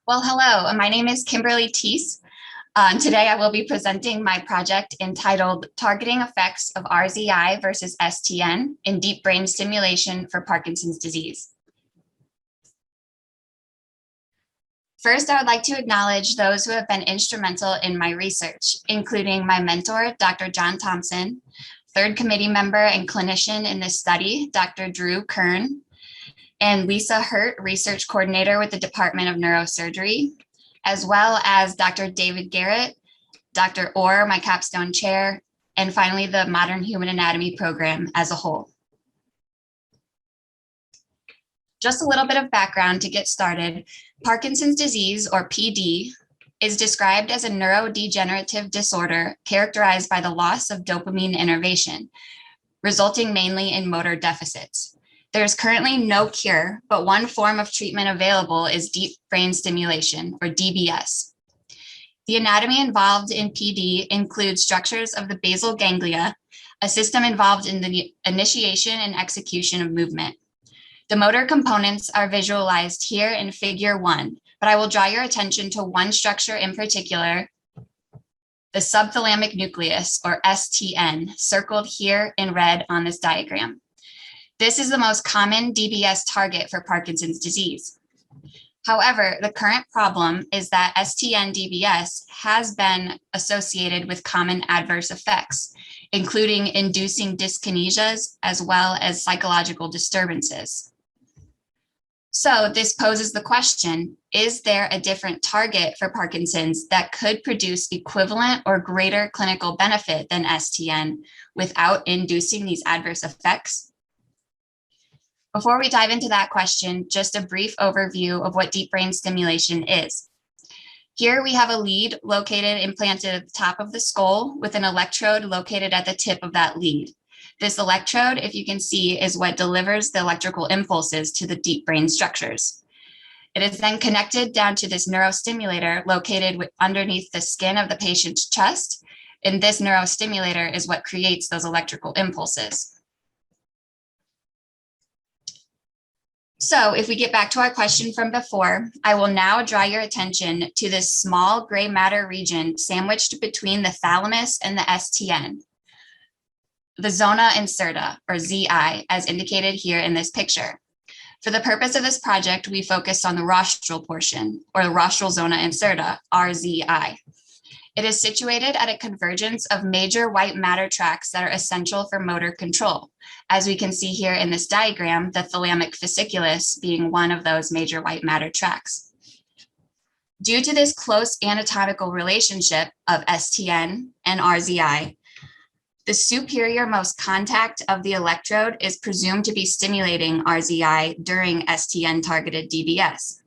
Well, hello, my name is Kimberly Thies. Today I will be presenting my project entitled Targeting Effects of RZI versus STN in Deep Brain Stimulation for Parkinson's Disease. First, I would like to acknowledge those who have been instrumental in my research, including my mentor, Dr. John Thompson, third committee member and clinician in this study, Dr. Drew Kern, and Lisa Hurt, research coordinator with the Department of Neurosurgery, as well as Dr. David Garrett, Dr. Orr, my Capstone chair, and finally the Modern Human Anatomy program as a whole. Just a little bit of background to get started. Parkinson's disease, or PD, is described as a neurodegenerative disorder characterized by the loss of dopamine innervation, resulting mainly in motor deficits. There's currently no cure, but one form of treatment available is deep brain stimulation, or DBS. The anatomy involved in PD includes structures of the basal ganglia, a system involved in the initiation and execution of movement. The motor components are visualized here in figure 1, but I will draw your attention to one structure in particular, the subthalamic nucleus, or STN, circled here in red on this diagram. This is the most common DBS target for Parkinson's disease. However, the current problem is that STN DBS has been associated with common adverse effects, including inducing dyskinesias as well as psychological disturbances. So this poses the question, is there a different target for Parkinson's that could produce equivalent or greater clinical benefit than STN without inducing these adverse effects? Before we dive into that question, just a brief overview of what deep brain stimulation is. Here we have a lead implanted at the top of the skull with an electrode located at the tip of that lead. This electrode, if you can see, is what delivers the electrical impulses to the deep brain structures. It is then connected down to this neurostimulator located underneath the skin of the patient's chest, and this neurostimulator is what creates those electrical impulses. So if we get back to our question from before, I will now draw your attention to this small gray matter region sandwiched between the thalamus and the STN, the zona incerta, or ZI, as indicated here in this picture. For the purpose of this project, we focused on the rostral portion, or the rostral zona incerta, RZI. It is situated at a convergence of major white matter tracts that are essential for motor control. As we can see here in this diagram, the thalamic fasciculus being one of those major white matter tracts. Due to this close anatomical relationship of STN and RZI, the superior-most contact of the electrode is presumed to be stimulating RZI during STN-targeted DBS.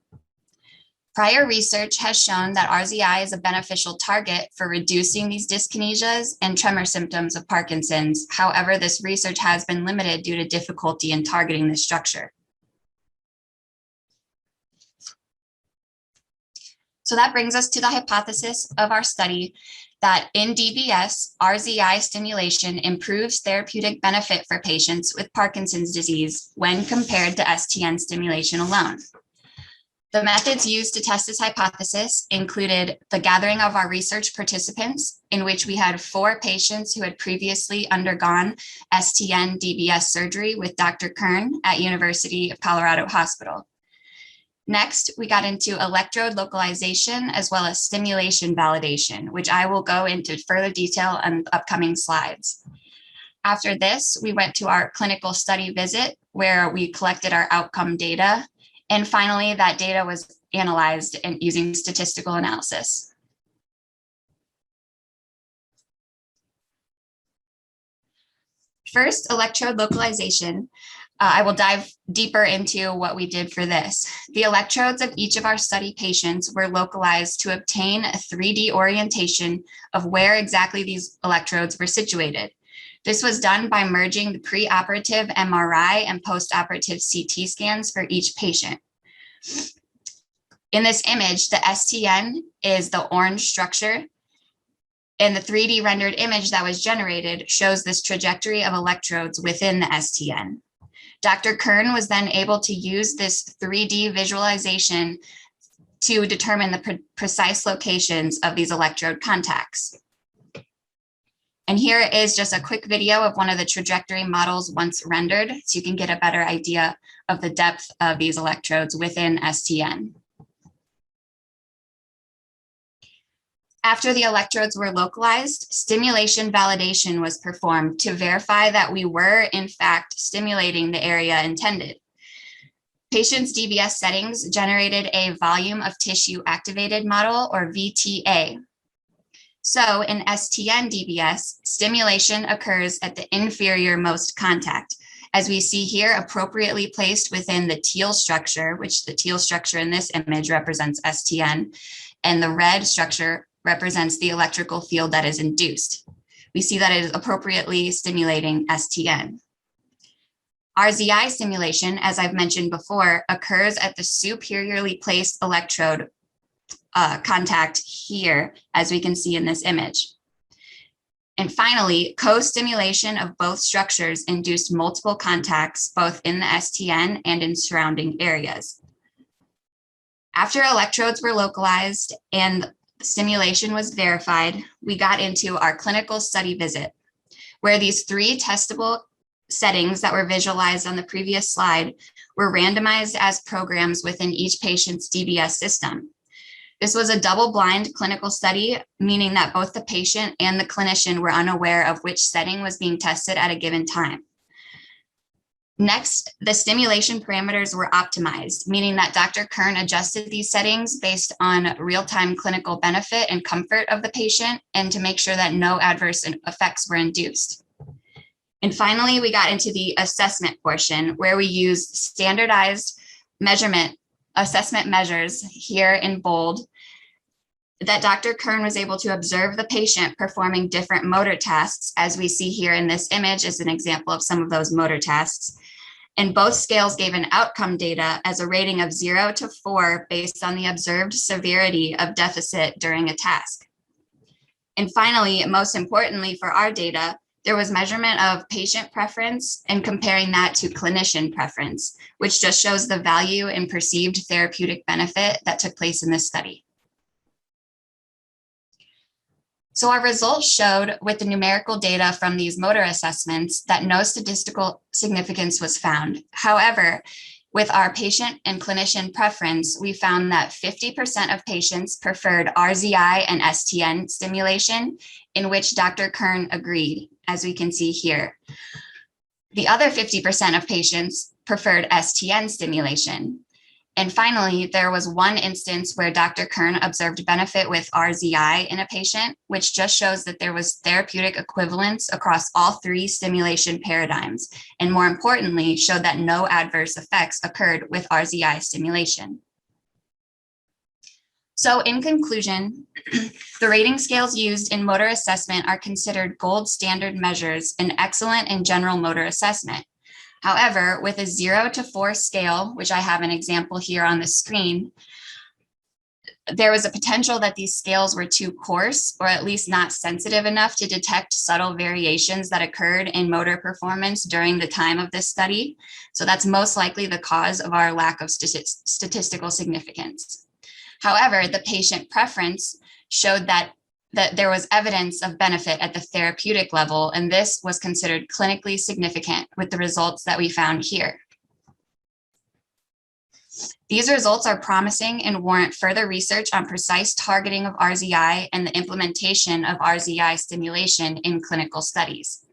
Prior research has shown that RZI is a beneficial target for reducing these dyskinesias and tremor symptoms of Parkinson's. However, this research has been limited due to difficulty in targeting this structure. So that brings us to the hypothesis of our study that in DBS, RZI stimulation improves therapeutic benefit for patients with Parkinson's disease when compared to STN stimulation alone. The methods used to test this hypothesis included the gathering of our research participants, in which we had 4 patients who had previously undergone STN DBS surgery with Dr. Kern at University of Colorado Hospital. Next, we got into electrode localization as well as stimulation validation, which I will go into further detail on upcoming slides. After this, we went to our clinical study visit where we collected our outcome data. And finally, that data was analyzed using statistical analysis. First, electrode localization. I will dive deeper into what we did for this. The electrodes of each of our study patients were localized to obtain a 3D orientation of where exactly these electrodes were situated. This was done by merging the preoperative MRI and postoperative CT scans for each patient. In this image, the STN is the orange structure, and the 3D rendered image that was generated shows this trajectory of electrodes within the STN. Dr. Kern was then able to use this 3D visualization to determine the precise locations of these electrode contacts. And here is just a quick video of one of the trajectory models once rendered, so you can get a better idea of the depth of these electrodes within STN. After the electrodes were localized, stimulation validation was performed to verify that we were, in fact, stimulating the area intended. Patients' DBS settings generated a volume of tissue activated model, or VTA. So in STN DBS, stimulation occurs at the inferior most contact, as we see here, appropriately placed within the teal structure, which the teal structure in this image represents STN, and the red structure represents the electrical field that is induced. We see that it is appropriately stimulating STN. RZI stimulation, as I've mentioned before, occurs at the superiorly placed electrode contact here, as we can see in this image. And finally, co-stimulation of both structures induced multiple contacts, both in the STN and in surrounding areas. After electrodes were localized and stimulation was verified, we got into our clinical study visit, where these 3 testable settings that were visualized on the previous slide were randomized as programs within each patient's DBS system. This was a double-blind clinical study, meaning that both the patient and the clinician were unaware of which setting was being tested at a given time. Next, the stimulation parameters were optimized, meaning that Dr. Kern adjusted these settings based on real-time clinical benefit and comfort of the patient, and to make sure that no adverse effects were induced. And finally, we got into the assessment portion, where we used standardized assessment measures here in bold that Dr. Kern was able to observe the patient performing different motor tasks, as we see here in this image as an example of some of those motor tasks. And both scales gave an outcome data as a rating of 0 to 4 based on the observed severity of deficit during a task. And finally, most importantly for our data, there was measurement of patient preference and comparing that to clinician preference, which just shows the value and perceived therapeutic benefit that took place in this study. So our results showed, with the numerical data from these motor assessments, that no statistical significance was found. However, with our patient and clinician preference, we found that 50% of patients preferred RZI and STN stimulation, in which Dr. Kern agreed, as we can see here. The other 50% of patients preferred STN stimulation. And finally, there was one instance where Dr. Kern observed benefit with RZI in a patient, which just shows that there was therapeutic equivalence across all 3 stimulation paradigms, and more importantly, showed that no adverse effects occurred with RZI stimulation. So in conclusion, the rating scales used in motor assessment are considered gold standard measures and excellent in general motor assessment. However, with a 0 to 4 scale, which I have an example here on the screen, there was a potential that these scales were too coarse, or at least not sensitive enough to detect subtle variations that occurred in motor performance during the time of this study. So that's most likely the cause of our lack of statistical significance. However, the patient preference showed that there was evidence of benefit at the therapeutic level, and this was considered clinically significant with the results that we found here. These results are promising and warrant further research on precise targeting of RZI and the implementation of RZI stimulation in clinical studies.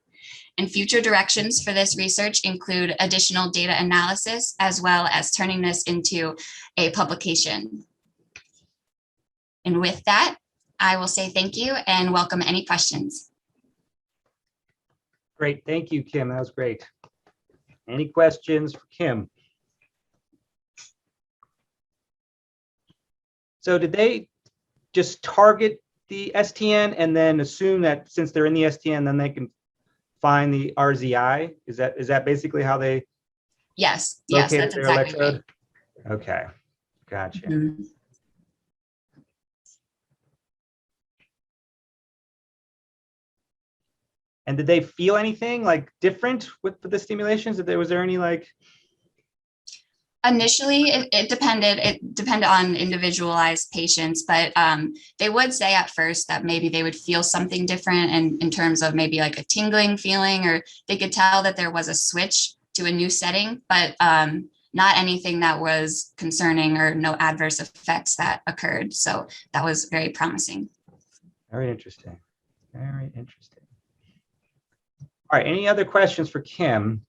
And future directions for this research include additional data analysis, as well as turning this into a publication. And with that, I will say thank you and welcome any questions. Great, thank you, Kim. That was great. Any questions for Kim? So did they just target the STN and then assume that since they're in the STN, then they can find the RZI? Is that basically how they Yes, located that's their exactly electrode? right. Okay, gotcha. Mm-hmm. And did they feel anything like different with the stimulations? Was there any like? Initially, it depended on individualized patients, but they would say at first that maybe they would feel something different in terms of maybe like a tingling feeling, or they could tell that there was a switch to a new setting, but not anything that was concerning or no adverse effects that occurred. So that was very promising. Very interesting. Very interesting. All right, any other questions for Kim?